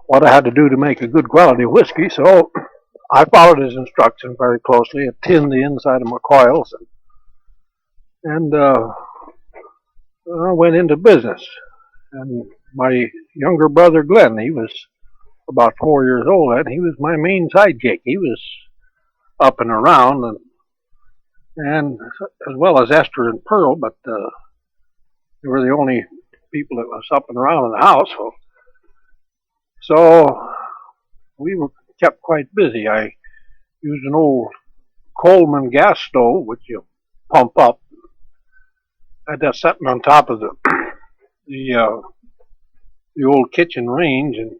what I had to do to make a good quality whiskey. So I followed his instructions very closely. I tinned the inside of my coils and I went into business. And my younger brother Glenn, he was about 4 years old, and he was my main sidekick. He was up and around, and as well as Esther and Pearl, but they were the only people that was up and around in the house. So we were kept quite busy. I used an old Coleman gas stove, which you pump up. I had that sitting on top of the uh, the old kitchen range, and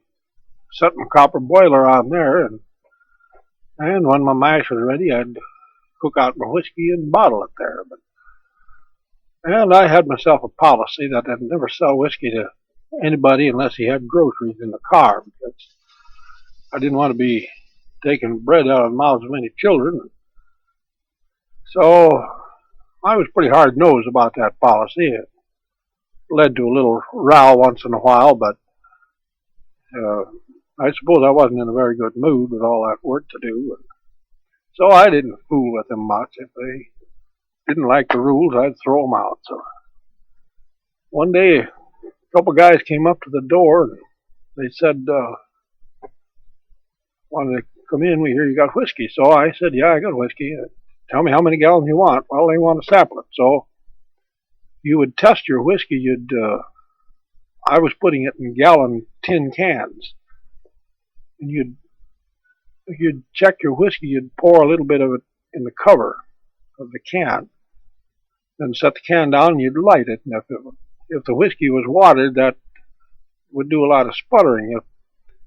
set my copper boiler on there. And when my mash was ready, I'd cook out my whiskey and bottle it there. And I had myself a policy that I'd never sell whiskey to anybody unless he had groceries in the car, because I didn't want to be taking bread out of the mouths of many children. So I was pretty hard nosed about that policy. It led to a little row once in a while, but uh, I suppose I wasn't in a very good mood with all that work to do. So I didn't fool with them much. If they didn't like the rules, I'd throw them out. So one day, a couple of guys came up to the door and they said, wanted to come in. We hear you got whiskey. So I said, yeah, I got whiskey. Tell me how many gallons you want. Well, they want a sample it. So you would test your whiskey. I was putting it in gallon tin cans. And you'd check your whiskey. You'd pour a little bit of it in the cover of the can. Then set the can down and you'd light it. And if the whiskey was watered, that would do a lot of sputtering. If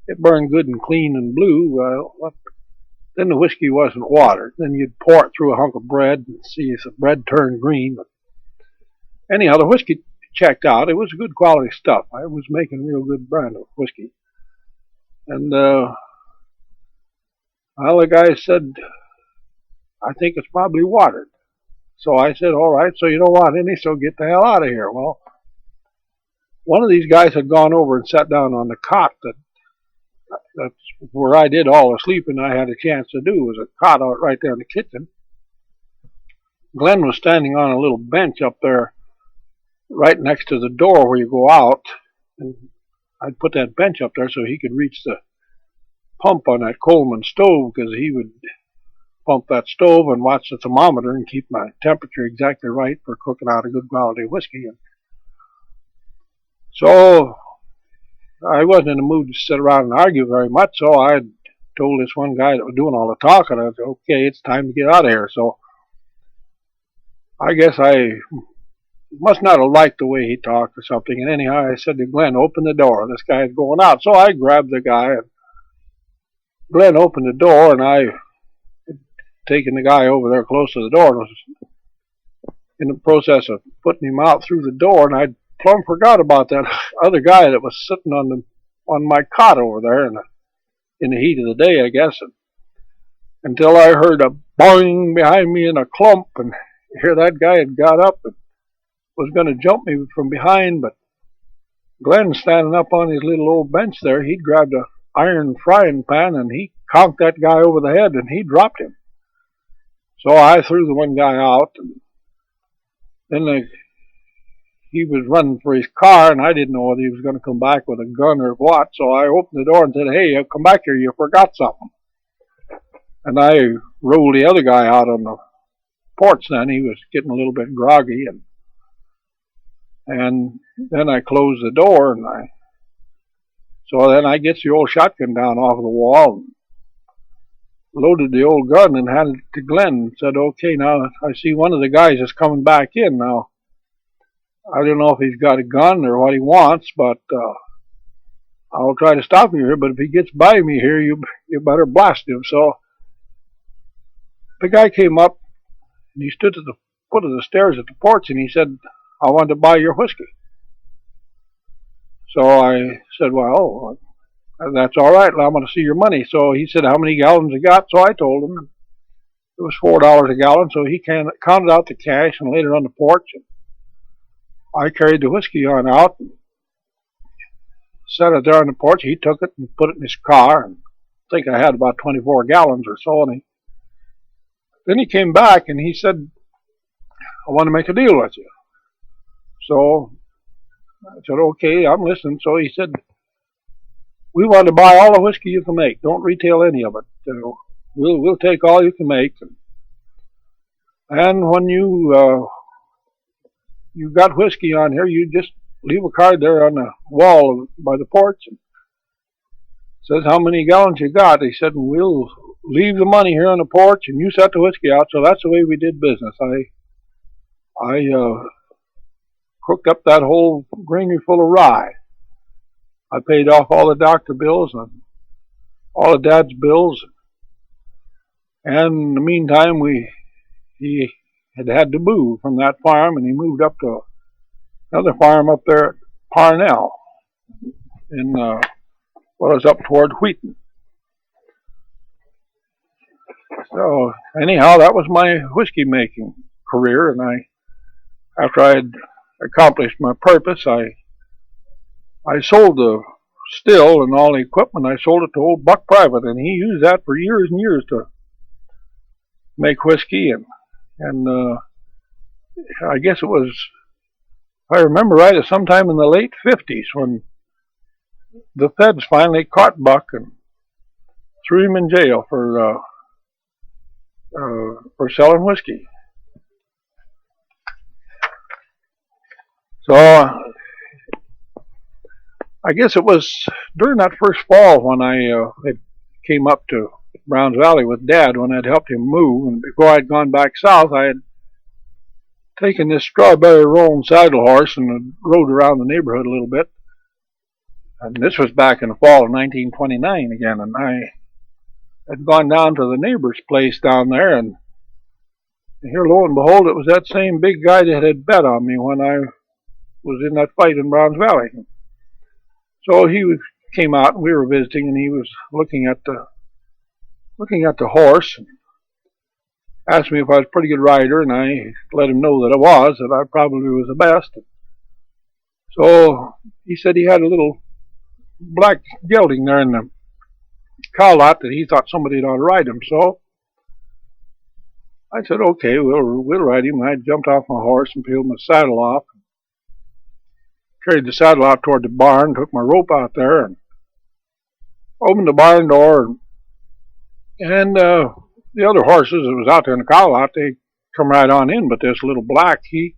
it burned good and clean and blue, then the whiskey wasn't watered. Then you'd pour it through a hunk of bread and see if the bread turned green. But anyhow, the whiskey checked out. It was good quality stuff. I was making real good brand of whiskey. And well, the guy said, I think it's probably watered. So I said, all right, so you don't want any, so get the hell out of here. Well, one of these guys had gone over and sat down on the cot that's where I did all the sleeping I had a chance to do. Was a cot out right there in the kitchen. Glenn was standing on a little bench up there right next to the door where you go out, and I'd put that bench up there so he could reach the pump on that Coleman stove, because he would pump that stove and watch the thermometer and keep my temperature exactly right for cooking out a good quality whiskey. And so I wasn't in the mood to sit around and argue very much, so I told this one guy that was doing all the talking, I said, okay, it's time to get out of here. So I guess I must not have liked the way he talked or something. And anyhow, I said to Glenn, open the door. This guy's going out. So I grabbed the guy, and Glenn opened the door, and I had taken the guy over there close to the door and was in the process of putting him out through the door, and I plumb forgot about that other guy that was sitting on my cot over there in the heat of the day, I guess, until I heard a boing behind me in a clump, and here that guy had got up and was going to jump me from behind, but Glenn, standing up on his little old bench there, he'd grabbed a iron frying pan and he conked that guy over the head and he dropped him. So I threw the one guy out, and then he was running for his car, and I didn't know whether he was going to come back with a gun or what. So I opened the door and said, hey, come back here, you forgot something. And I rolled the other guy out on the porch then. He was getting a little bit groggy, and then I closed the door, so then I gets the old shotgun down off of the wall, and loaded the old gun and handed it to Glenn and said, okay, now I see one of the guys is coming back in now. I don't know if he's got a gun or what he wants, but I'll try to stop him here, but if he gets by me here, you better blast him. So the guy came up, and he stood at the foot of the stairs at the porch, and he said, I want to buy your whiskey. So I said, well, that's all right. I'm going to see your money. So he said, how many gallons you got? So I told him. It was $4 a gallon. So he counted out the cash and laid it on the porch. And I carried the whiskey on out. set it there on the porch. He took it and put it in his car, and I think I had about 24 gallons or so. And then he came back and he said, "I want to make a deal with you." So I said, "Okay, I'm listening." So he said, "We want to buy all the whiskey you can make. Don't retail any of it. We'll take all you can make. And when you got whiskey on here, you just leave a card there on the wall by the porch and says how many gallons you got." He said, "We'll leave the money here on the porch and you set the whiskey out." So that's the way we did business. I cooked up that whole granary full of rye. I paid off all the doctor bills and all of Dad's bills. And in the meantime, he had to move from that farm, and he moved up to another farm up there at Parnell, in well, it was up toward Wheaton. So anyhow, that was my whiskey making career, and after I had accomplished my purpose, I sold the still and all the equipment. I sold it to old Buck Private, and he used that for years and years to make whiskey. And I guess it was, if I remember right, it was sometime in the late 50s when the feds finally caught Buck and threw him in jail for selling whiskey. So I guess it was during that first fall when I came up to Browns Valley with Dad, when I'd helped him move, and before I'd gone back south, I had taken this strawberry roan saddle horse and rode around the neighborhood a little bit. And this was back in the fall of 1929 again, and I had gone down to the neighbor's place down there, and here, lo and behold, it was that same big guy that had bet on me when I was in that fight in Browns Valley. So he came out, and we were visiting, and he was looking at the horse and asked me if I was a pretty good rider, and I let him know that I was, that I probably was the best. So he said he had a little black gelding there in the cow lot that he thought somebody ought to ride him. So I said, "Okay, we'll ride him." I jumped off my horse and peeled my saddle off, carried the saddle out toward the barn, took my rope out there, and opened the barn door. And the other horses that was out there in the cow lot, they come right on in. But this little black, he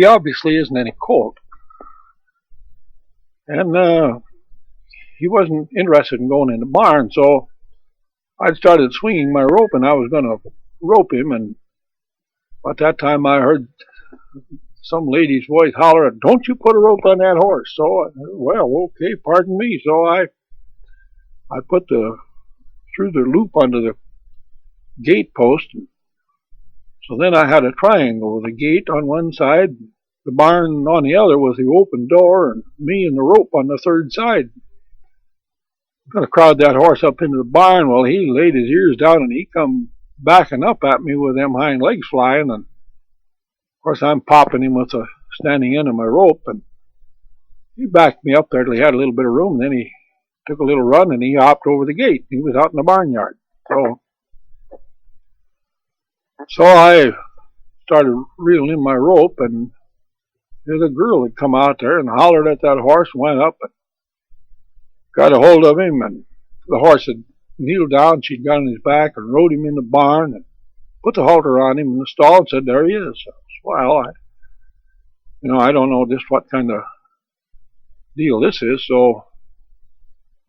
obviously isn't any colt, and he wasn't interested in going in the barn. So I started swinging my rope, and I was going to rope him. And at that time, I heard some lady's voice holler, "Don't you put a rope on that horse." So I said, "Well, okay, pardon me." So I threw the loop under the gate post. So then I had a triangle with a gate on one side, the barn on the other with the open door, and me and the rope on the third side. I'm going to crowd that horse up into the barn. Well, he laid his ears down, and he come backing up at me with them hind legs flying. And of course, I'm popping him with the standing end of my rope, and he backed me up there till he had a little bit of room. Then he took a little run, and he hopped over the gate. He was out in the barnyard. So I started reeling in my rope, and there's a girl had come out there and hollered at that horse, went up and got a hold of him, and the horse had kneeled down. She'd got on his back and rode him in the barn and put the halter on him in the stall and said, "There he is." Well, I don't know just what kind of deal this is, so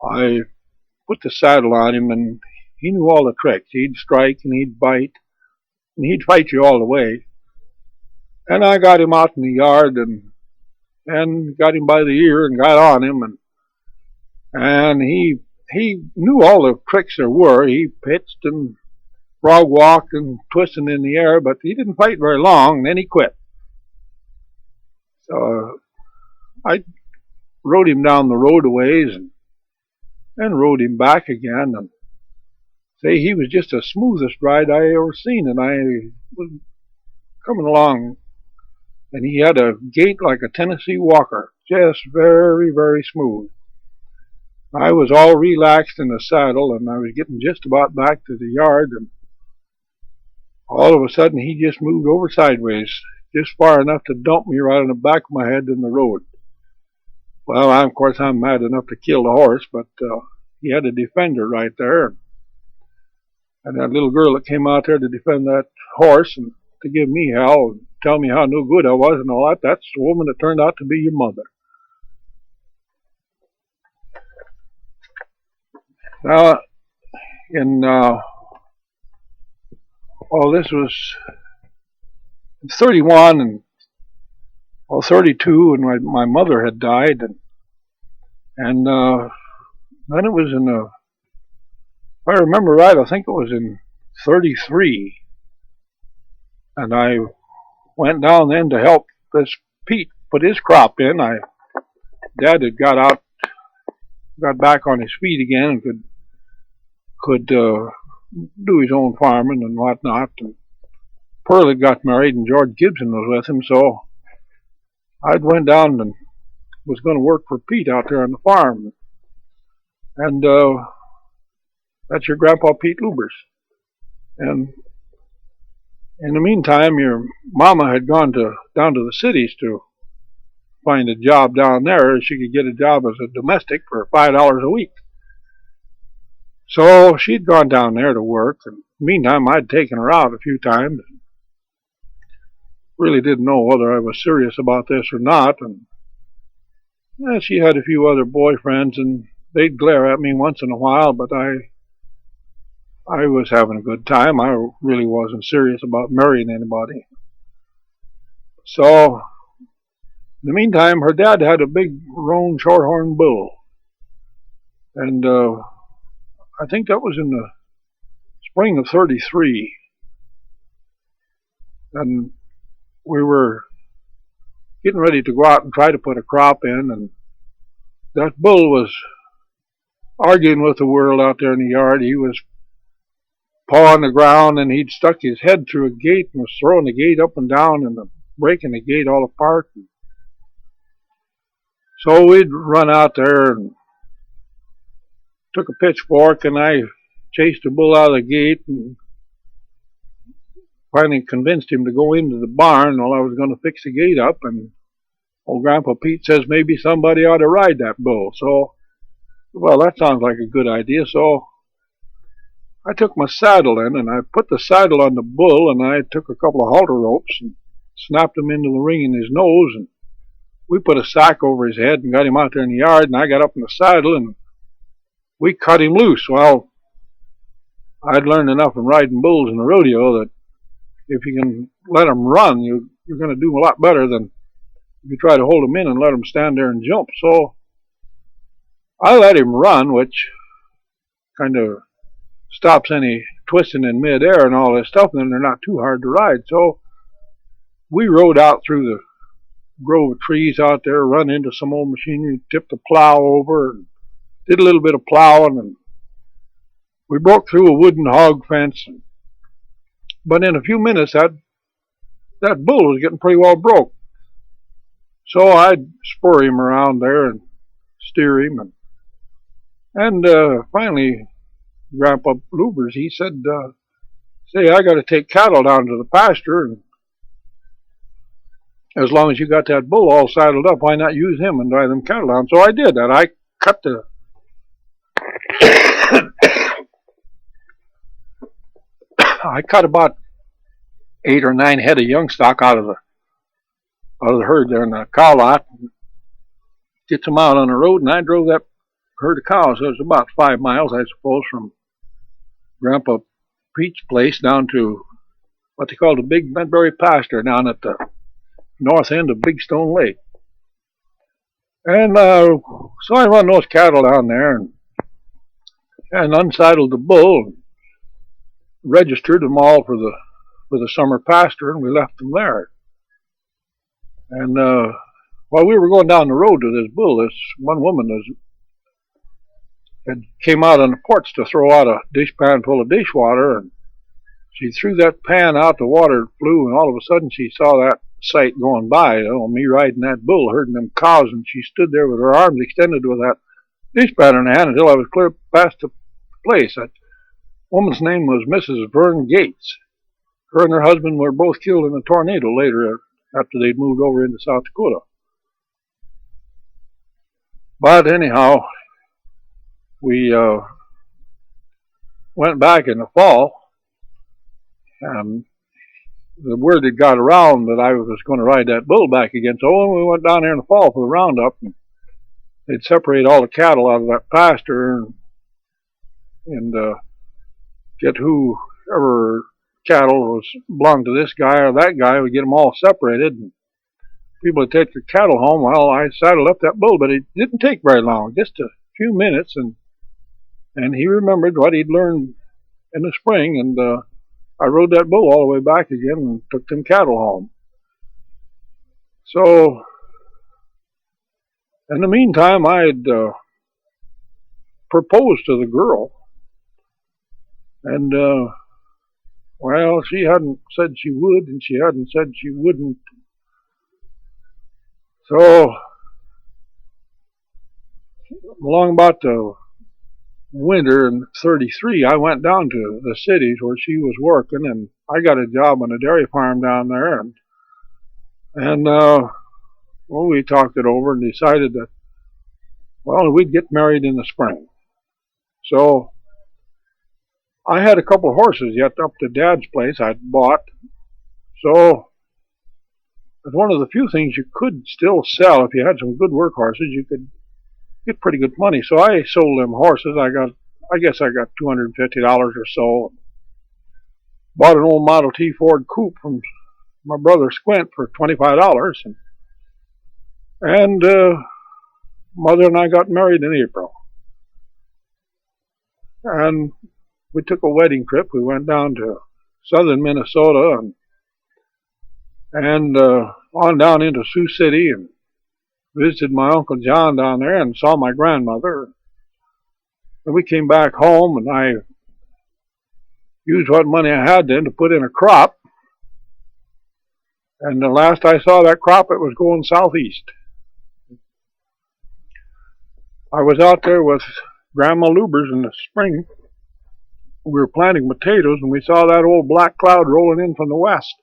I put the saddle on him, and he knew all the tricks. He'd strike and he'd bite, and he'd fight you all the way. And I got him out in the yard and got him by the ear and got on him, and he knew all the tricks there were. He pitched and frog walked and twisting in the air, but he didn't fight very long, and then he quit. So I rode him down the road a ways and rode him back again, and say he was just the smoothest ride I ever seen. And I was coming along and he had a gait like a Tennessee Walker, just very, very smooth. I was all relaxed in the saddle, and I was getting just about back to the yard, and all of a sudden he just moved over sideways, just far enough to dump me right on the back of my head in the road. Well, of course, I'm mad enough to kill the horse, but he had a defender right there. And that little girl that came out there to defend that horse and to give me hell and tell me how no good I was and all that, that's the woman that turned out to be your mother. Now, this was 31 and 32, and my mother had died, and then it was if I remember right, I think it was in 33, and I went down then to help this Pete put his crop in. Dad had got back on his feet again and could do his own farming and whatnot. And Pearl had got married, and George Gibson was with him, so I went down and was going to work for Pete out there on the farm. And that's your Grandpa Pete Lubbers. And in the meantime, your mama had gone down to the cities to find a job down there. She could get a job as a domestic for $5 a week. So she'd gone down there to work, and meantime I'd taken her out a few times. Really didn't know whether I was serious about this or not, and she had a few other boyfriends, and they'd glare at me once in a while, but I was having a good time. I really wasn't serious about marrying anybody. So, in the meantime, her dad had a big roan shorthorn bull, and I think that was in the spring of 33, and we were getting ready to go out and try to put a crop in, and that bull was arguing with the world out there in the yard. He was pawing the ground, and he'd stuck his head through a gate and was throwing the gate up and down and breaking the gate all apart. So we'd run out there and took a pitchfork, and I chased the bull out of the gate and finally convinced him to go into the barn while I was going to fix the gate up. And old Grandpa Pete says maybe somebody ought to ride that bull. So, well, that sounds like a good idea. So I took my saddle in, and I put the saddle on the bull, and I took a couple of halter ropes and snapped them into the ring in his nose, and we put a sack over his head and got him out there in the yard, and I got up in the saddle and we cut him loose. Well, I'd learned enough from riding bulls in the rodeo that if you can let them run, you're going to do a lot better than if you try to hold them in and let them stand there and jump. So I let him run, which kind of stops any twisting in midair and all this stuff, and then they're not too hard to ride. So we rode out through the grove of trees out there, run into some old machinery, tipped the plow over, and did a little bit of plowing, and we broke through a wooden hog fence. But in a few minutes, that bull was getting pretty well broke. So I'd spur him around there and steer him, and finally, Grandpa Lubbers, he said, say, I got to take cattle down to the pasture, and as long as you got that bull all saddled up, why not use him and drive them cattle down? So I did that. I cut about 8 or 9 head of young stock out of the herd there in the cow lot, get them out on the road, and I drove that herd of cows. So it was about 5 miles, I suppose, from Grandpa Pete's place down to what they call the Big Medbury pasture down at the north end of Big Stone Lake. And so I run those cattle down there and unsaddled the bull, and registered them all for the summer pasture, and we left them there. And while we were going down the road to this bull, this one woman had came out on the porch to throw out a dishpan full of dishwater, and she threw that pan out, the water flew, and all of a sudden she saw that sight going by. Me riding that bull, herding them cows, and she stood there with her arms extended with that dish batter in her hand until I was clear past the place. That woman's name was Mrs. Vern Gates. Her and her husband were both killed in a tornado later after they'd moved over into South Dakota. But anyhow, we went back in the fall, and the word had got around that I was going to ride that bull back again. So when we went down there in the fall for the roundup, they'd separate all the cattle out of that pasture and get whoever cattle belonged to this guy or that guy, would get them all separated. And people would take their cattle home. Well, I saddled up that bull, but it didn't take very long, just a few minutes, and he remembered what he'd learned in the spring, and I rode that bull all the way back again and took them cattle home. So, in the meantime, I had proposed to the girl, and well, she hadn't said she would, and she hadn't said she wouldn't. So, along about the winter in '33, I went down to the cities where she was working, and I got a job on a dairy farm down there, and well, we talked it over and decided that, well, we'd get married in the spring. So I had a couple of horses yet up to Dad's place I'd bought. So it's one of the few things you could still sell. If you had some good work horses, you could get pretty good money. So I sold them horses. I guess I got $250 or so. Bought an old Model T Ford Coupe from my brother Squint for $25. And Mother and I got married in April. And we took a wedding trip. We went down to southern Minnesota and on down into Sioux City and visited my Uncle John down there and saw my grandmother. And we came back home, and I used what money I had then to put in a crop. And the last I saw that crop, it was going southeast. I was out there with Grandma Lubers in the spring. We were planting potatoes, and we saw that old black cloud rolling in from the west.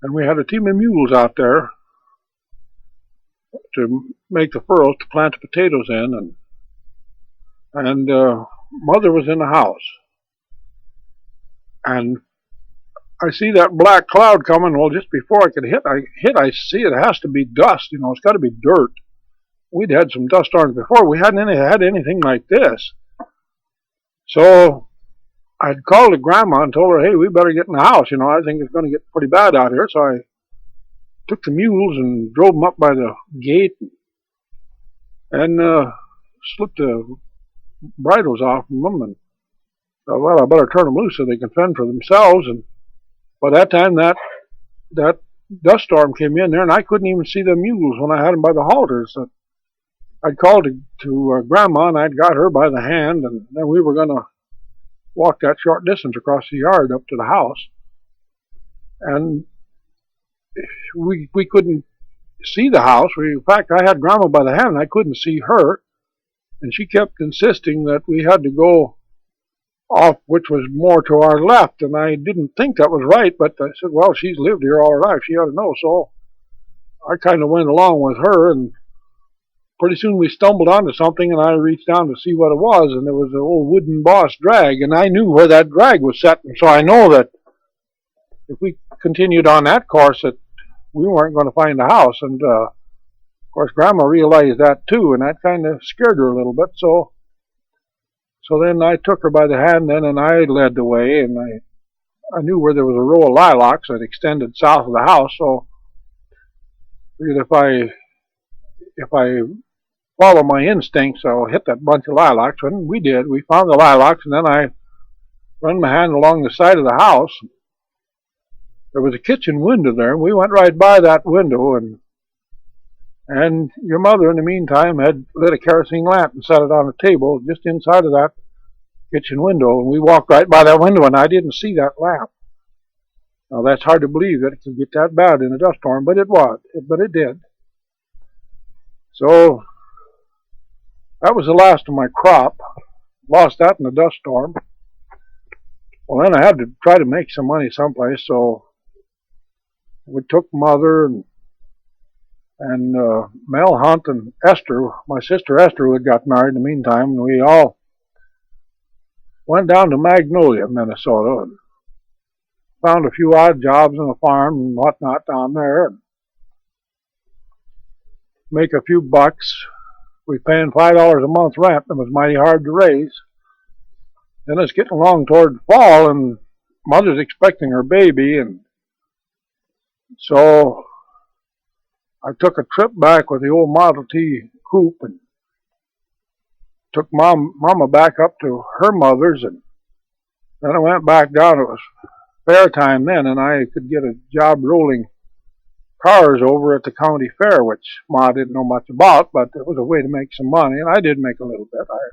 And we had a team of mules out there to make the furrows to plant the potatoes in, and Mother was in the house. And I see that black cloud coming. Well, just before I could hit, I see it has to be dust. It's got to be dirt. We'd had some dust storms before. We hadn't had anything like this. So I'd called to Grandma and told her, hey, we better get in the house. I think it's going to get pretty bad out here. So I took the mules and drove them up by the gate and slipped the bridles off from them. And well, I better turn them loose so they can fend for themselves. And by that time, that dust storm came in there, and I couldn't even see the mules when I had them by the halters. So I'd called to Grandma, and I'd got her by the hand, and then we were going to walk that short distance across the yard up to the house. And we couldn't see the house. In fact, I had Grandma by the hand, and I couldn't see her. And she kept insisting that we had to go off, which was more to our left. And I didn't think that was right, but I said, well, she's lived here all her life. She ought to know. So I kind of went along with her, and pretty soon we stumbled onto something, and I reached down to see what it was, and it was an old wooden boss drag, and I knew where that drag was set, and so I know that if we continued on that course, that we weren't going to find the house. And of course, Grandma realized that too, and that kind of scared her a little bit. So then I took her by the hand then, and I led the way, and I knew where there was a row of lilacs that extended south of the house. So I figured if I follow my instincts, I'll hit that bunch of lilacs. And we did. We found the lilacs, and then I run my hand along the side of the house. There was a kitchen window there, and we went right by that window, and your mother, in the meantime, had lit a kerosene lamp and set it on a table just inside of that kitchen window, and we walked right by that window, and I didn't see that lamp. Now that's hard to believe that it could get that bad in a dust storm, but it was. But it did. So that was the last of my crop. Lost that in the dust storm. Well, then I had to try to make some money someplace, so we took Mother and Mel Hunt and Esther, my sister Esther, who had got married in the meantime, and we all went down to Magnolia, Minnesota, and found a few odd jobs on the farm and whatnot down there, and make a few bucks. We paying $5 a month rent. It was mighty hard to raise. Then it's getting along toward fall, and Mother's expecting her baby, and so I took a trip back with the old Model T coupe and took Mama back up to her mother's, and then I went back down. It was fair time then, and I could get a job rolling cars over at the county fair, which Ma didn't know much about, but it was a way to make some money, and I did make a little bit. I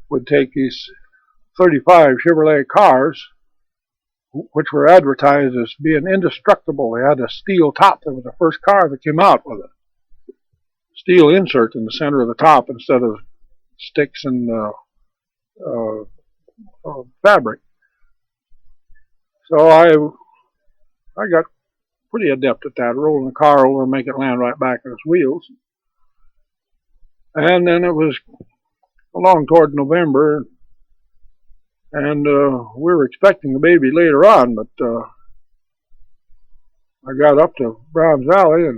would take these 35 Chevrolet cars, which were advertised as being indestructible. They had a steel top. That was the first car that came out with a steel insert in the center of the top instead of sticks and fabric. So I got pretty adept at that, rolling the car over and make it land right back on its wheels. And then it was along toward November, and we were expecting a baby later on, but I got up to Browns Valley,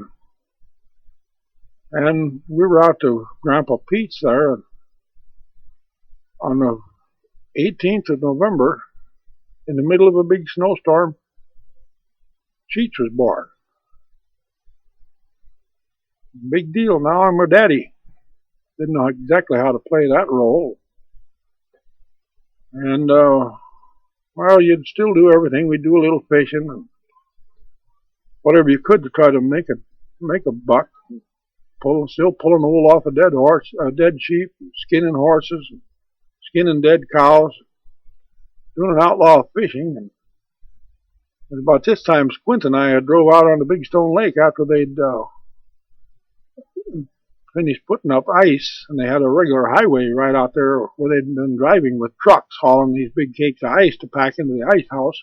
and we were out to Grandpa Pete's there, and on the 18th of November, in the middle of a big snowstorm, Cheech was born. Big deal. Now I'm her daddy. Didn't know exactly how to play that role. And, well, you'd still do everything. We'd do a little fishing and whatever you could to try to make a buck. Still pulling the wool off a dead sheep, skinning horses, skinning dead cows, doing an outlaw fishing. And about this time, Squint and I had drove out on the Big Stone Lake after they'd finished putting up ice, and they had a regular highway right out there where they'd been driving with trucks hauling these big cakes of ice to pack into the ice house.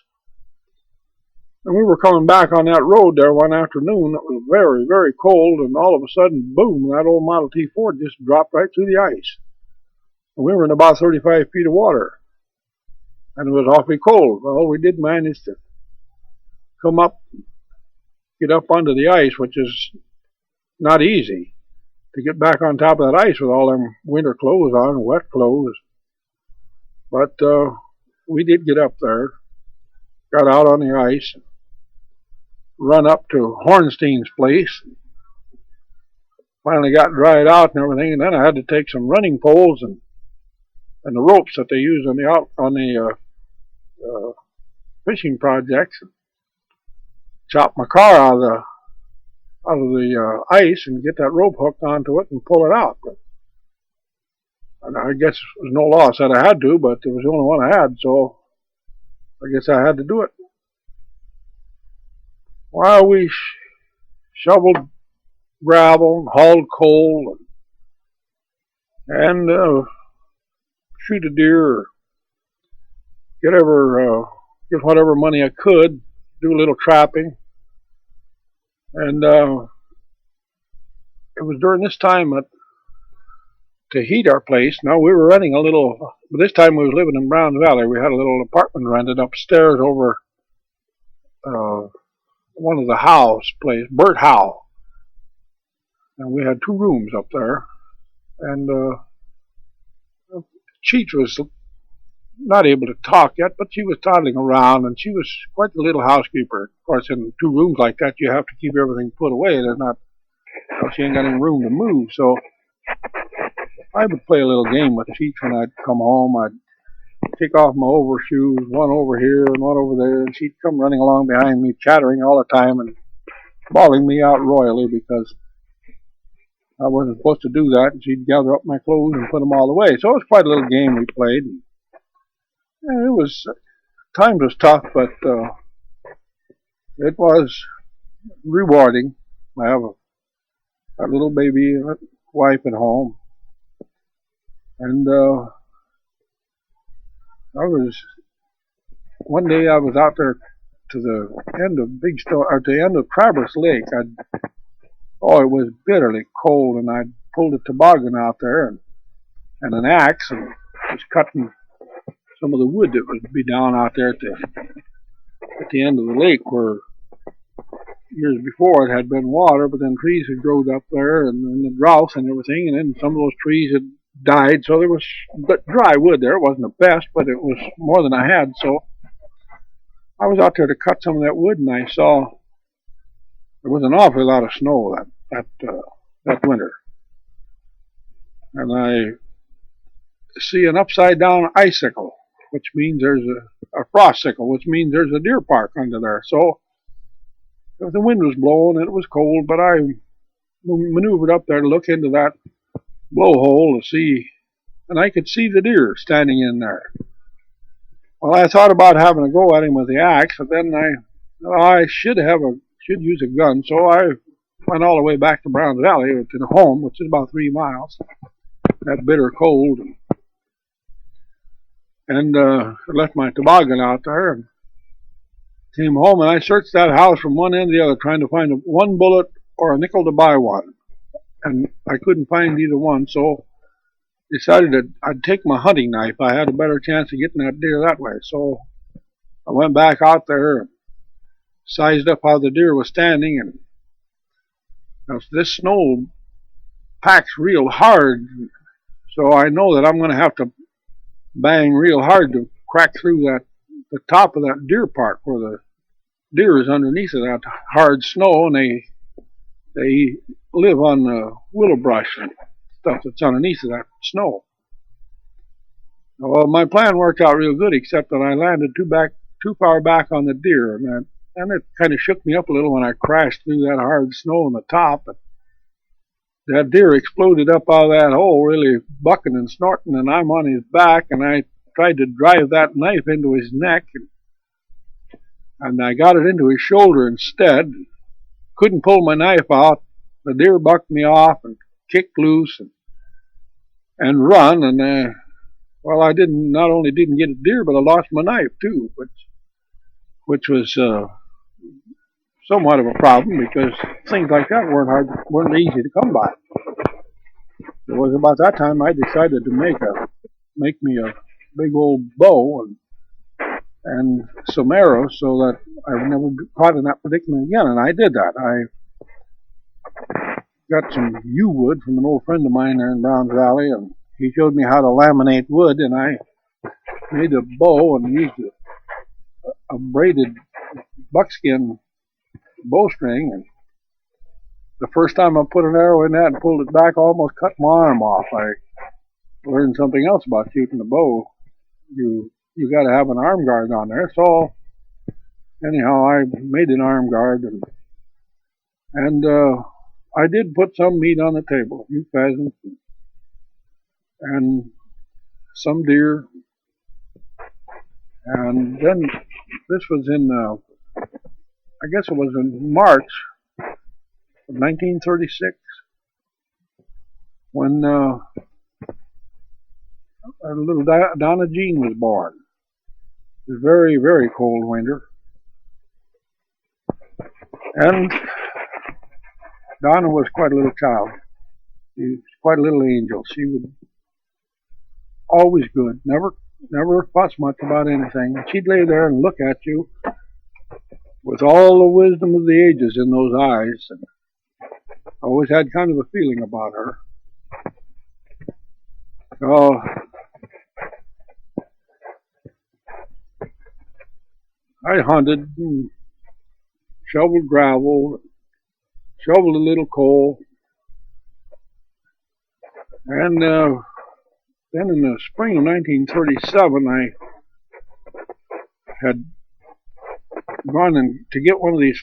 And we were coming back on that road there one afternoon. It was very, very cold, and all of a sudden, boom, that old Model T Ford just dropped right through the ice. And we were in about 35 feet of water, and it was awfully cold. Well, we did manage to get up onto the ice, which is not easy to get back on top of that ice with all them winter clothes on, wet clothes. But we did get up there, got out on the ice, run up to Hornstein's place, finally got dried out and everything, and then I had to take some running poles and the ropes that they use on the fishing projects, and chop my car out of the ice and get that rope hooked onto it and pull it out. And I guess it was no loss that I had to, but it was the only one I had, so I guess I had to do it. While we shoveled gravel and hauled coal and shoot a deer or get whatever money I could, do a little trapping. And it was during this time to heat our place. Now we were renting a little, but this time we was living in Browns Valley. We had a little apartment rented upstairs over one of the Howe's place, Bert Howe. And we had 2 rooms up there. And Cheech was not able to talk yet, but she was toddling around, and she was quite the little housekeeper. Of course, in 2 rooms like that, you have to keep everything put away. She ain't got any room to move. So I would play a little game with Cheech when I'd come home. I'd take off my overshoes, one over here and one over there, and she'd come running along behind me, chattering all the time and bawling me out royally because I wasn't supposed to do that, and she'd gather up my clothes and put them all away. So it was quite a little game we played. And times was tough, but it was rewarding. I have a little baby and a wife at home, and I was one day I was out there to the end of Big Stone, or to the end of Traverse Lake. Oh, it was bitterly cold, and I pulled a toboggan out there and an axe and was cutting some of the wood that would be down out there at the end of the lake where years before it had been water, but then trees had grown up there and the drought and everything, and then some of those trees had died, so there was dry wood there. It wasn't the best, but it was more than I had, so I was out there to cut some of that wood, and I saw there was an awful lot of snow that winter, and I see an upside down icicle, which means there's a frost sickle, which means there's a deer park under there. So the wind was blowing and it was cold, but I maneuvered up there to look into that blowhole to see, and I could see the deer standing in there. Well, I thought about having a go at him with the axe, but then I should use a gun, so I went all the way back to Browns Valley to the home, which is about 3 miles. That bitter cold, and left my toboggan out there and came home, and I searched that house from one end to the other trying to find one bullet or a nickel to buy one, and I couldn't find either one, so decided that I'd take my hunting knife. I had a better chance of getting that deer that way, so I went back out there and sized up how the deer was standing, and this snow packs real hard, so I know that I'm going to have to bang real hard to crack through the top of that deer park where the deer is underneath of that hard snow, and they live on the willow brush and stuff that's underneath of that snow. Well, my plan worked out real good, except that I landed too far back on the deer, and it kind of shook me up a little when I crashed through that hard snow on the top. And that deer exploded up out of that hole, really bucking and snorting, and I'm on his back, and I tried to drive that knife into his neck, and I got it into his shoulder instead. Couldn't pull my knife out. The deer bucked me off and kicked loose and run, and well, I not only didn't get a deer, but I lost my knife too, which was somewhat of a problem because things like that weren't easy to come by. It was about that time I decided to make me a big old bow and some arrows so that I would never be caught in that predicament again. And I did that. I got some yew wood from an old friend of mine there in Browns Valley, and he showed me how to laminate wood, and I made a bow and used a braided buckskin bowstring, and the first time I put an arrow in that and pulled it back, I almost cut my arm off. I learned something else about shooting a bow. You got to have an arm guard on there. So anyhow, I made an arm guard, and I did put some meat on the table, a few pheasants and some deer, and then this was in I guess it was in March of 1936 when our little Donna Jean was born. It was a very, very cold winter, and Donna was quite a little child. She was quite a little angel. She was always good, never fuss much about anything. She'd lay there and look at you with all the wisdom of the ages in those eyes, and I always had kind of a feeling about her. So I hunted and shoveled gravel, shoveled a little coal, and then in the spring of 1937 I had gone in to get one of these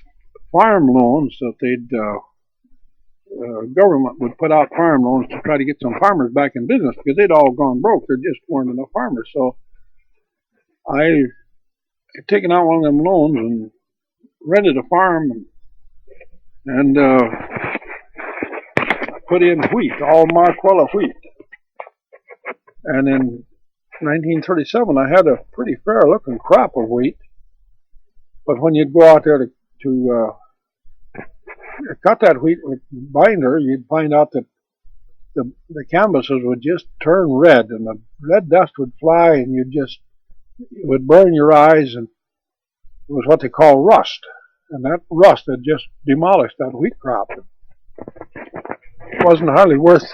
farm loans that government would put out farm loans to try to get some farmers back in business because they'd all gone broke. There just weren't enough farmers. So I had taken out one of them loans and rented a farm and put in wheat, all Marquella wheat. And in 1937, I had a pretty fair-looking crop of wheat. But when you'd go out there to cut that wheat with binder, you'd find out that the canvases would just turn red, and the red dust would fly, and it would burn your eyes, and it was what they call rust. And that rust had just demolished that wheat crop. It wasn't hardly worth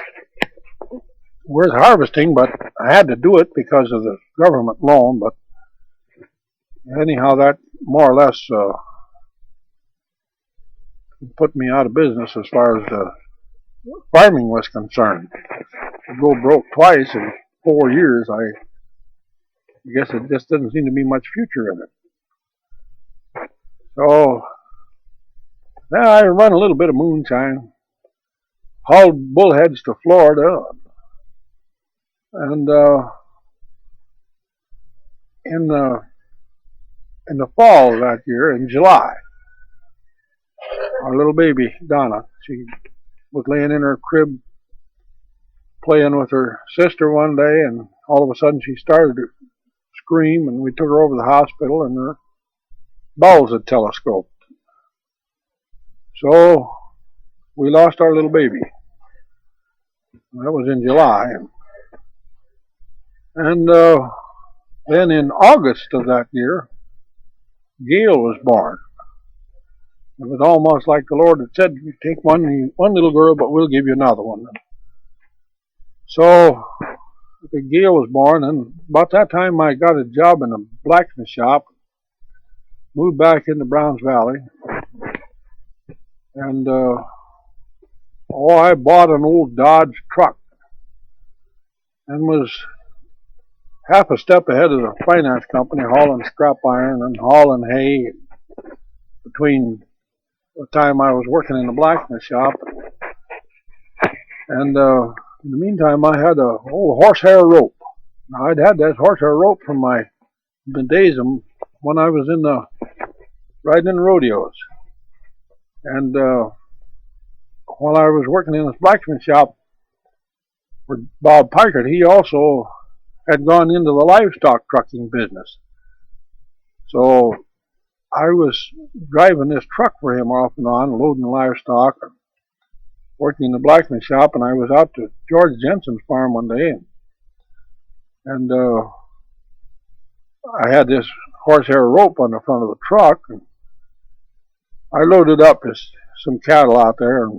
harvesting, but I had to do it because of the government loan. But anyhow, that more or less put me out of business as far as farming was concerned. To go broke twice in 4 years, I guess it just doesn't seem to be much future in it. So now I run a little bit of moonshine, hauled bullheads to Florida, and in the fall of that year, in July, our little baby Donna, she was laying in her crib playing with her sister one day, and all of a sudden she started to scream, and we took her over to the hospital, and her bowels had telescoped. So we lost our little baby. That was in July. And then in August of that year, Gail was born. It was almost like the Lord had said, "You take one little girl, but we'll give you another one." So Gail was born, and about that time I got a job in a blacksmith shop, moved back into Browns Valley, and I bought an old Dodge truck and was half a step ahead of the finance company, hauling scrap iron and hauling hay between the time I was working in the blacksmith shop. And in the meantime, I had a old horsehair rope. Now, I'd had that horsehair rope from the days when I was riding in the rodeos. And while I was working in this blacksmith shop for Bob Pikert, he also had gone into the livestock trucking business. So I was driving this truck for him off and on, loading livestock, working in the blacksmith shop, and I was out to George Jensen's farm one day, and I had this horsehair rope on the front of the truck, and I loaded up some cattle out there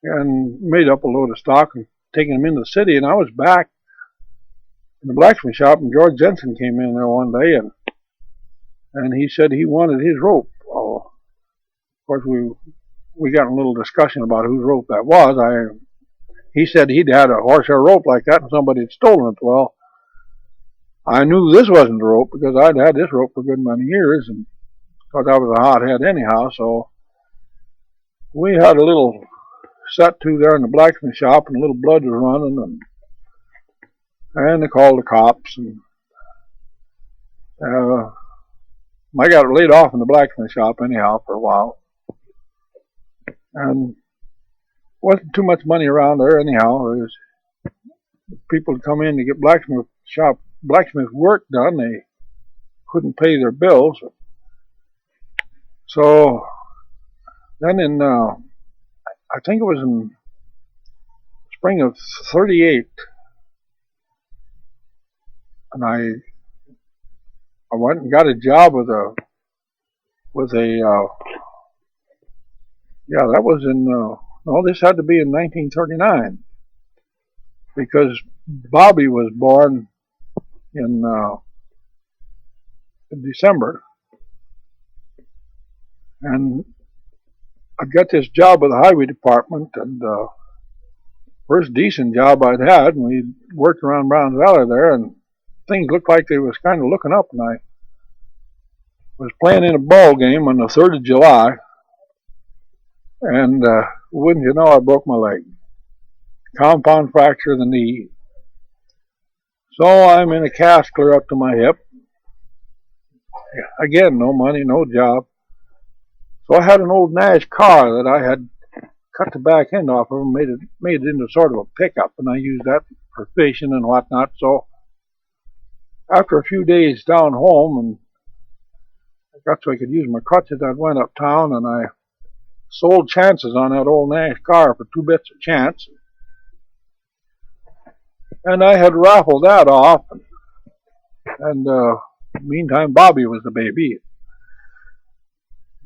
and made up a load of stock and taking them into the city, and I was back in the blacksmith shop, and George Jensen came in there one day, and he said he wanted his rope. Well, of course, we got in a little discussion about whose rope that was. He said he'd had a horsehair rope like that and somebody had stolen it. Well, I knew this wasn't the rope because I'd had this rope for a good many years, and thought I was a hothead anyhow, so we had a little set to there in the blacksmith shop, and a little blood was running, and they called the cops, and I got laid off in the blacksmith shop anyhow for a while. And wasn't too much money around there anyhow. There was people would come in to get blacksmith work done. They couldn't pay their bills. So then I think it was in spring of '38, and I went and got a job with a that was this had to be in 1939, because Bobby was born in December, and I got this job with the highway department, and first decent job I'd had, and we worked around Browns Valley there, and things looked like they was kind of looking up, and I was playing in a ball game on the 3rd of July, and wouldn't you know, I broke my leg. Compound fracture of the knee. So I'm in a cast clear up to my hip. Again, no money, no job. So I had an old Nash car that I had cut the back end off of and made it into sort of a pickup, and I used that for fishing and whatnot. So after a few days down home, and I got so I could use my crutches, I went uptown and I sold chances on that old Nash car for 2 bits a chance. And I had raffled that off, and meantime Bobby was the baby.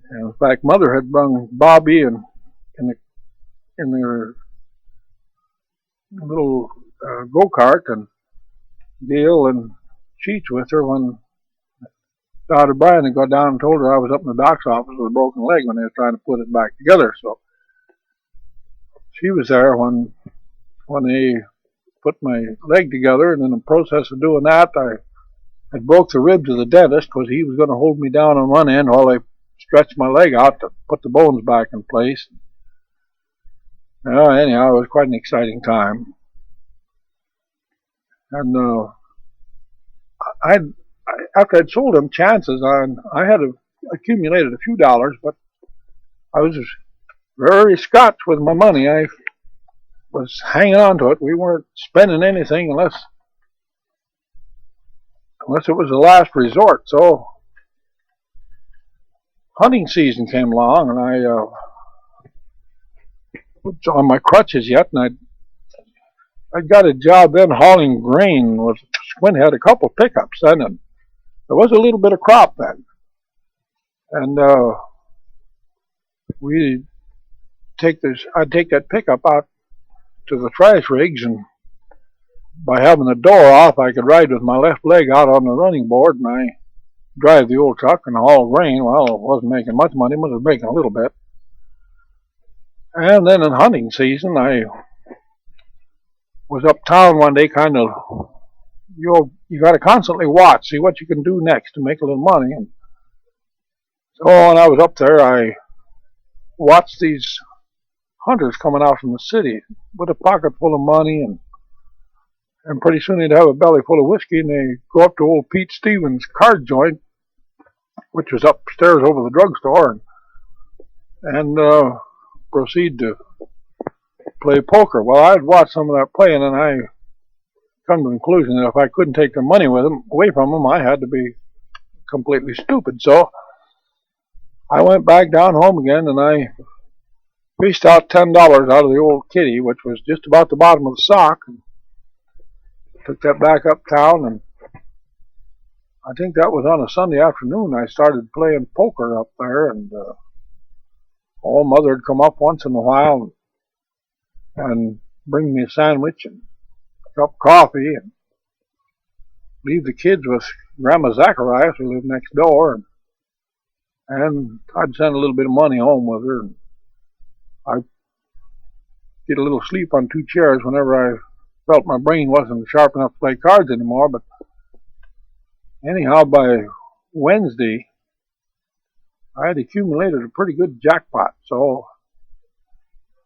And in fact, Mother had brung Bobby in their little go-kart, and Gail and Cheech with her when daughter Brian had got down and told her I was up in the doc's office with a broken leg when they were trying to put it back together. So she was there when they put my leg together, and in the process of doing that, I had broke the ribs of the dentist because he was going to hold me down on one end while they stretched my leg out to put the bones back in place. Anyhow, it was quite an exciting time. And after I'd sold them chances, I had accumulated a few dollars, but I was very scotch with my money. I was hanging on to it. We weren't spending anything unless it was the last resort. So hunting season came along, and I was on my crutches yet, and I got a job then hauling grain with Squint. Had a couple pickups then, and there was a little bit of crop then. And I'd take that pickup out to the trash rigs, and by having the door off, I could ride with my left leg out on the running board, and I drive the old truck and haul grain. Well, it wasn't making much money, but it was making a little bit. And then in hunting season, I was uptown one day, kind of, you got to constantly watch, see what you can do next to make a little money. And so when I was up there, I watched these hunters coming out from the city with a pocket full of money, and pretty soon they'd have a belly full of whiskey, and they go up to old Pete Stevens' card joint, which was upstairs over the drugstore, and proceed to play poker. Well, I'd watched some of that playing, and I come to the conclusion that if I couldn't take the money away from them, I had to be completely stupid. So I went back down home again, and I fished out $10 out of the old kitty, which was just about the bottom of the sock, and took that back uptown. And I think that was on a Sunday afternoon. I started playing poker up there, and Mother would come up once in a while and bring me a sandwich and a cup of coffee, and leave the kids with Grandma Zacharias, who lived next door, and I'd send a little bit of money home with her, and I'd get a little sleep on 2 chairs whenever I felt my brain wasn't sharp enough to play cards anymore. But anyhow, by Wednesday, I had accumulated a pretty good jackpot, so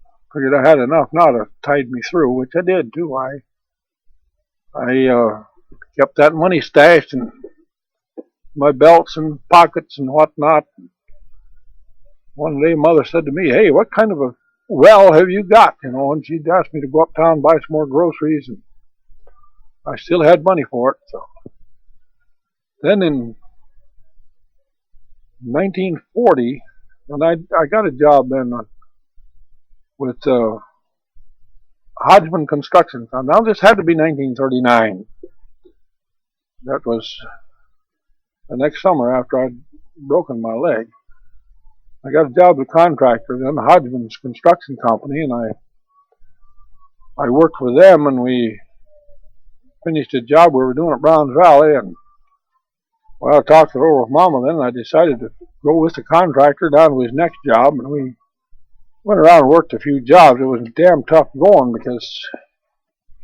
I figured I had enough now to tide me through, which I did too. I kept that money stashed in my belts and pockets and whatnot. One day Mother said to me, "Hey, what kind of a well have you got?" And she'd asked me to go uptown and buy some more groceries, and I still had money for it. So then in 1940, and I got a job then with Hodgman Construction. Now this had to be 1939. That was the next summer after I'd broken my leg. I got a job with a contractor then, Hodgman's Construction Company, and I worked for them, and we finished a job we were doing at Browns Valley. And I talked it over with Mama then, and I decided to go with the contractor down to his next job, and we went around and worked a few jobs. It was damn tough going because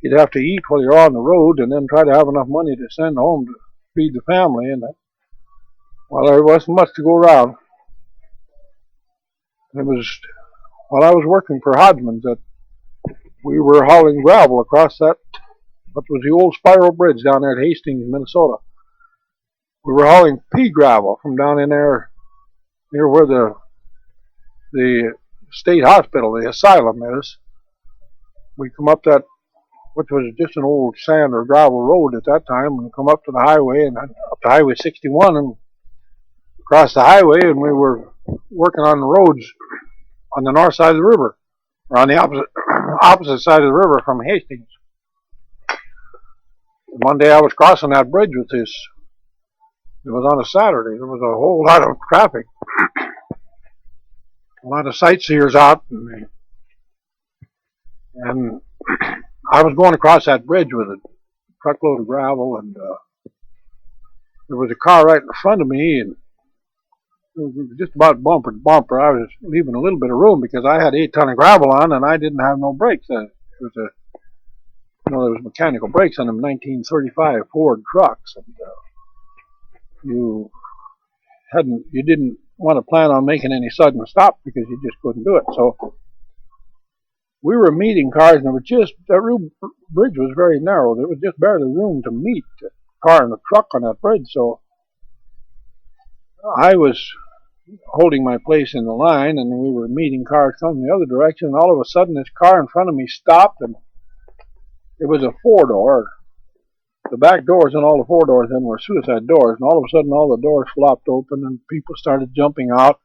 you'd have to eat while you're on the road, and then try to have enough money to send home to feed the family. And there wasn't much to go around. It was while I was working for Hodgman's that we were hauling gravel across what was the old spiral bridge down there at Hastings, Minnesota. We were hauling pea gravel from down in there near where the the state hospital, the asylum is. We come up that, which was just an old sand or gravel road at that time, and come up to the highway and up to Highway 61 and across the highway, and we were working on the roads on the north side of the river, or on the opposite side of the river from Hastings. And one day I was crossing that bridge with this. It was on a Saturday. There was a whole lot of traffic, a lot of sightseers out, and I was going across that bridge with a truckload of gravel, and there was a car right in front of me, and it was just about bumper to bumper. I was leaving a little bit of room because I had 8 ton of gravel on, and I didn't have no brakes. It was there was mechanical brakes on them 1935 Ford trucks, and you didn't want to plan on making any sudden stop because you just couldn't do it. So we were meeting cars, and that bridge was very narrow. There was just barely room to meet a car and a truck on that bridge. So I was holding my place in the line, and we were meeting cars coming the other direction, and all of a sudden this car in front of me stopped, and it was a 4-door. The back doors and all the 4 doors then were suicide doors, and all of a sudden all the doors flopped open, and people started jumping out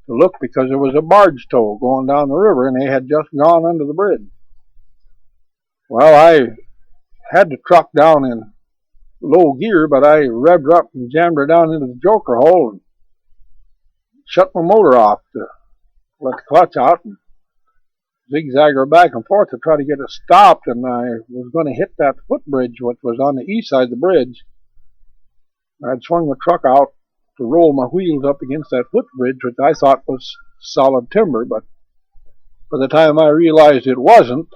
to look because there was a barge tow going down the river, and they had just gone under the bridge. Well, I had the truck down in low gear, but I revved up and jammed her down into the joker hole and shut my motor off to let the clutch out and zigzag her back and forth to try to get it stopped, and I was going to hit that footbridge, which was on the east side of the bridge. I'd swung the truck out to roll my wheels up against that footbridge, which I thought was solid timber, but by the time I realized it wasn't,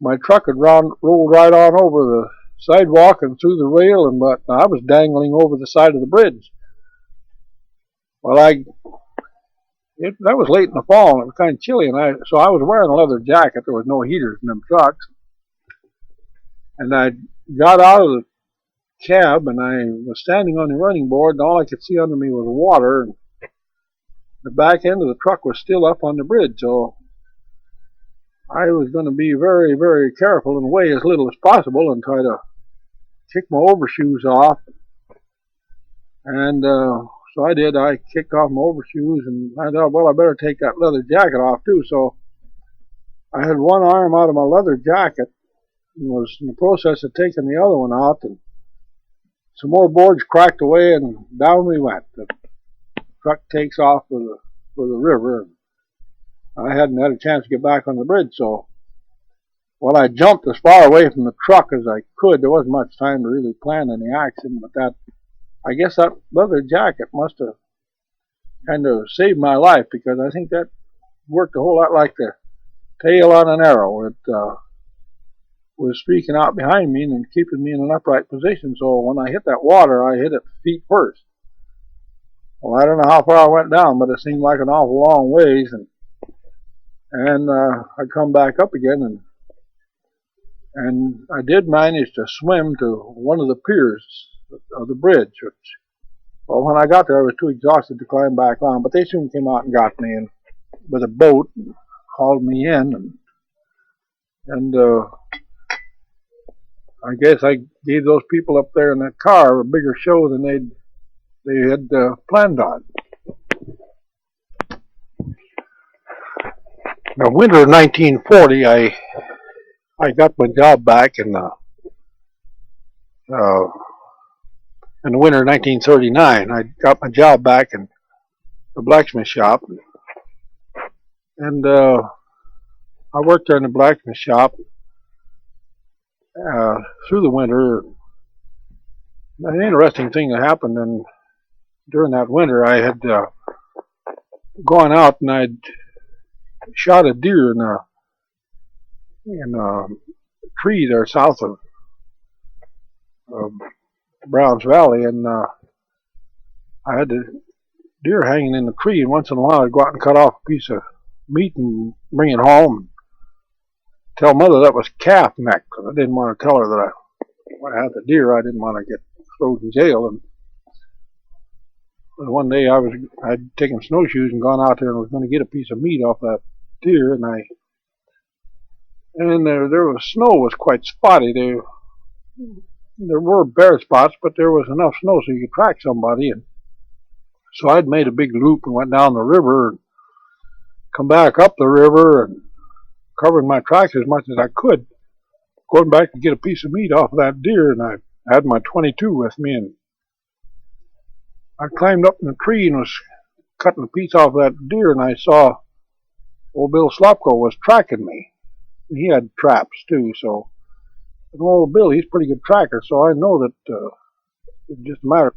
my truck had rolled right on over the sidewalk and through the rail, and but I was dangling over the side of the bridge. Well, that was late in the fall, and it was kind of chilly, and so I was wearing a leather jacket. There was no heaters in them trucks, and I got out of the cab, and I was standing on the running board, and all I could see under me was water, and the back end of the truck was still up on the bridge, so I was going to be very, very careful and weigh as little as possible and try to kick my overshoes off. And so I did. I kicked off my overshoes, and I thought, well, I better take that leather jacket off too. So I had one arm out of my leather jacket and was in the process of taking the other one out, and some more boards cracked away, and down we went. The truck takes off for the river, and I hadn't had a chance to get back on the bridge, so well, I jumped as far away from the truck as I could. There wasn't much time to really plan any action, but I guess that leather jacket must have kind of saved my life, because I think that worked a whole lot like the tail on an arrow. It was streaking out behind me and keeping me in an upright position, so when I hit that water, I hit it feet first. Well, I don't know how far I went down, but it seemed like an awful long ways, and I come back up again, and I did manage to swim to one of the piers of the bridge, which, well, when I got there, I was too exhausted to climb back on, but they soon came out and got me and with a boat and hauled me in, and I guess I gave those people up there in that car a bigger show than they had planned on. Now, winter of 1940, I got my job back in the winter of 1939. I got my job back in the blacksmith shop, and I worked there in the blacksmith shop through the winter. An interesting thing that happened, and during that winter, I had gone out and I'd shot a deer in a tree there south of Browns Valley, and I had the deer hanging in the tree, and once in a while I'd go out and cut off a piece of meat and bring it home and tell Mother that was calf neck, because I didn't want to tell her that when I had the deer, I didn't want to get thrown in jail. And But one day I'd taken snowshoes and gone out there and was going to get a piece of meat off that deer, and there was snow was quite spotty. There were bare spots, but there was enough snow so you could track somebody. And so I'd made a big loop and went down the river and come back up the river and covered my tracks as much as I could, going back to get a piece of meat off of that deer. And I had my 22 with me, and I climbed up in the tree and was cutting a piece off that deer, and I saw old Bill Slopko was tracking me. He had traps too, so old Bill, he's a pretty good tracker, so I know that it's just a matter of